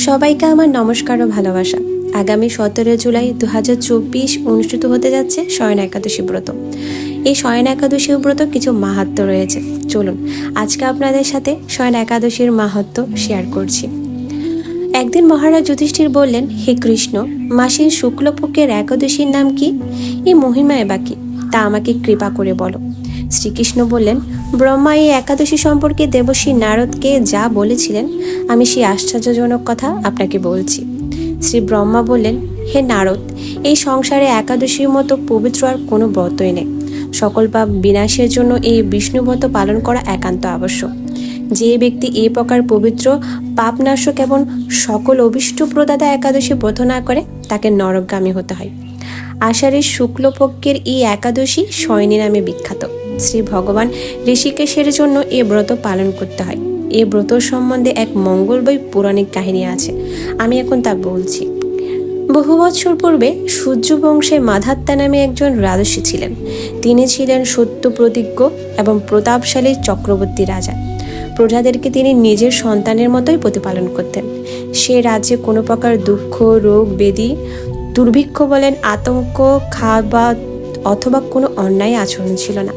সবাইকে আমার নমস্কার ও ভালোবাসা। আগামী 17 জুলাই 2024 অনুষ্ঠিত হতে যাচ্ছে শয়ন একাদশী ব্রত। এই শয়ন একাদশী ব্রত কিছু মাহাত্ম্য রয়েছে। চলুন আজকে আপনাদের সাথে শয়ন একাদশীর মাহাত্ম্য শেয়ার করছি। একদিন মহারাজ যুধিষ্ঠির বললেন, হে কৃষ্ণ, মাসের শুক্লপক্ষের একাদশীর নাম কি? এই মহিমায় বা কি, তা আমাকে কৃপা করে বলো। শ্রীকৃষ্ণ বললেন, ব্রহ্মা এই একাদশী সম্পর্কে দেবশ্রী নারদকে যা বলেছিলেন, আমি সেই আশ্চর্যজনক কথা আপনাকে বলছি। শ্রী ব্রহ্মা বললেন, হে নারদ, এই সংসারে একাদশীর মতো পবিত্র আর কোনো ব্রতই নেই। সকল পাপ বিনাশের জন্য এই বিষ্ণুব্রত পালন করা একান্ত আবশ্যক। যে ব্যক্তি এই প্রকার পবিত্র পাপনাশক এবং সকল অভিষ্ট প্রদাতা একাদশী ব্রত না করে, তাকে নরকগামী হতে হয়। আষাঢ়ের শুক্লপক্ষের এই একাদশী শয়নী নামে বিখ্যাত। শ্রী ভগবান ঋষিকেশের জন্য এ ব্রত পালন করতে হয়। এ ব্রত সম্বন্ধে এক মঙ্গলময় পৌরাণিক কাহিনী আছে, আমি এখন তা বলছি। বহু বছর পূর্বে সূর্য বংশে মাধাত্তা নামে একজন রাজর্ষি ছিলেন। তিনি ছিলেন সত্য প্রতিজ্ঞ এবং প্রতাপশালী চক্রবর্তী রাজা। প্রজাদেরকে তিনি নিজের সন্তানের মতোই প্রতিপালন করতেন। সে রাজ্যে কোনো প্রকার দুঃখ, রোগ, ব্যাধি, দুর্ভিক্ষ বলেন, আতঙ্ক, খাওয়া অথবা কোনো অন্যায় আচরণ ছিল না।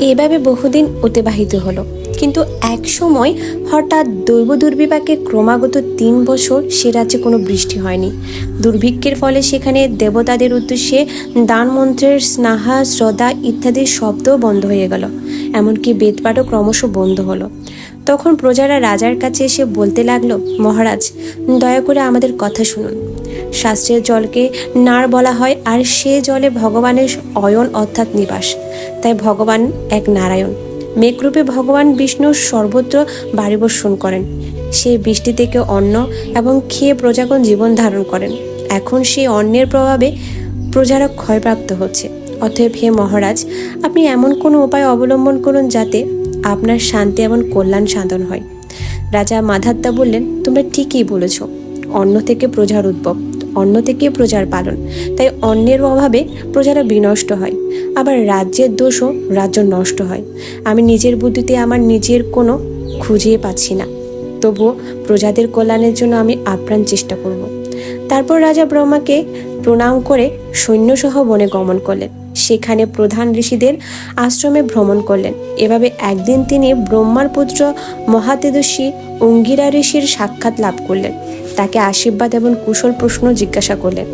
এভাবে বহুদিন অতিবাহিত হলো। কিন্তু এক সময় হঠাৎ দৈব দুর্বিপাকে ক্রমাগত 3 বছর সে রাজ্যে কোনো বৃষ্টি হয়নি। দুর্ভিক্ষের ফলে সেখানে দেবতাদের উদ্দেশ্যে দান মন্ত্রের স্নাহা, শ্রদ্ধা ইত্যাদির শব্দও বন্ধ হয়ে গেল। এমনকি বেদপাঠও ক্রমশ বন্ধ হলো। তখন প্রজারা রাজার কাছে এসে বলতে লাগলো, মহারাজ, দয়া করে আমাদের কথা শুনুন। শাস্ত্রের জলকে নার বলা হয়, আর সে জলে ভগবানের অয়ন অর্থাৎ নিবাস। তাই ভগবান এক নারায়ণ। মেঘরূপে ভগবান বিষ্ণু সর্বত্র বাড়ি বর্ষণ করেন। সেই বৃষ্টি থেকে অন্ন এবং খেয়ে প্রজাগণ জীবন ধারণ করেন। এখন সেই অন্নের প্রভাবে প্রজারা ক্ষয়প্রাপ্ত হচ্ছে। অতএব হে মহারাজ, আপনি এমন কোনো উপায় অবলম্বন করুন যাতে আপনার শান্তি এবং কল্যাণ সাধন হয়। রাজা মাধাত্তা বললেন, তোমরা ঠিকই বলেছ। অন্ন থেকে প্রজার উদ্ভব, অন্ন থেকে প্রজার পালন। তাই অন্নের অভাবে প্রজারা বিনষ্ট হয়। আবার রাজ্যের দোষও রাজ্য নষ্ট হয়। আমি নিজের বুদ্ধিতে আমার নিজের কোনো খুঁজে পাচ্ছি না, তবুও প্রজাদের কল্যাণের জন্য আমি আপ্রাণ চেষ্টা করব। তারপর রাজা ব্রহ্মাকে প্রণাম করে সৈন্যসহ বনে গমন করলেন। সেখানে প্রধান ঋষিদের আশ্রমে ভ্রমণ করলেন। এভাবে একদিন তিনি ব্রহ্মার পুত্র মহাতেজস্বী অঙ্গিরা ঋষির সাক্ষাৎ লাভ করলেন। তাকে আশীর্বাদ এবং কুশল প্রশ্ন জিজ্ঞাসা করলেন।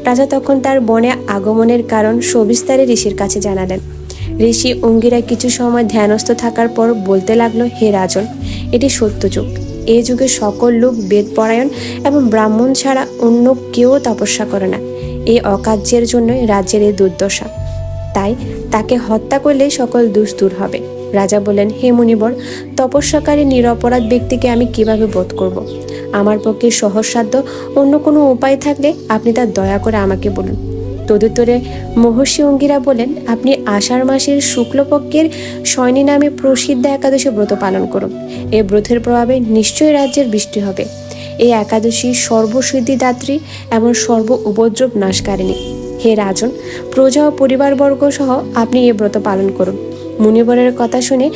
রাজা তখন তার বনে আগমনের কারণ সবিস্তারে ঋষির কাছে জানালেন। ঋষি অঙ্গিরা কিছু সময় ধ্যানস্থ থাকার পর বলতে লাগলো, হে রাজন, এটি সত্যযুগ। এই যুগে সকল লোক বেদপরায়ণ এবং ব্রাহ্মণ ছাড়া অন্য কেউ তপস্যা করে না। এই অকার্যের জন্যই রাজ্যের এই দুর্দশা। তাই তাকে হত্যা করলে সকল দোষ দূর হবে। রাজা বললেন, হে মুনিবর, তপস্যাকারী নিরপরাধ ব্যক্তিকে আমি কিভাবে বধ করব? আমার পক্ষে সহজসাধ্য অন্য কোনো উপায় থাকলে আপনি তা দয়া করে আমাকে বলুন। তদুত্তরে মহর্ষি অঙ্গিরা বলেন, আপনি আষাঢ় মাসের শুক্লপক্ষের শয়নী নামে প্রসিদ্ধ একাদশী ব্রত পালন করুন। এই ব্রতের প্রভাবে নিশ্চয়ই রাজ্যের বৃষ্টি হবে। এই একাদশী সর্বসিদ্ধিদাত্রী এবং সর্ব উপদ্রব নাশকারিণী। হে রাজন, প্রজা ও পরিবারবর্গ সহ আপনি এই ব্রত পালন করুন। মুনিবরের কথা শুনে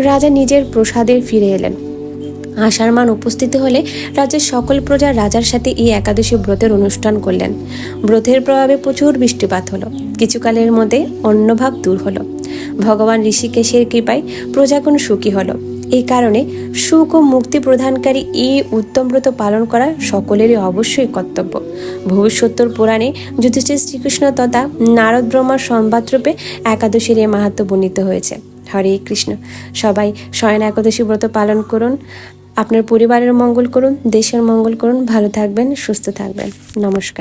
রাজা নিজের প্রসাদে ফিরে এলেন। আষাঢ় মান উপস্থিত হলে রাজ্যের সকল প্রজা রাজার সাথে এই একাদশী ব্রতের অনুষ্ঠান করলেন। ব্রতের প্রভাবে প্রচুর বৃষ্টিপাত হলো। কিছুকালের মধ্যে অন্নভাব দূর হলো। ভগবান ঋষিকেশের কৃপায় প্রজাগণ সুখী হলো। এই কারণে সুখ ও মুক্তি প্রদানকারী এই উত্তম ব্রত পালন করা সকলেরই অবশ্যই কর্তব্য। ভবিষ্যত্তর পুরাণে যুধিষ্ঠির শ্রীকৃষ্ণ তথা নারদ ব্রহ্মার সংবাদরূপে একাদশীর এই মাহাত্ম্য বর্ণিত হয়েছে। হরে কৃষ্ণ। সবাই শয়ন একাদশী ব্রত পালন করুন। আপনার পরিবারের মঙ্গল করুন, দেশের মঙ্গল করুন। ভালো থাকবেন, সুস্থ থাকবেন। নমস্কার।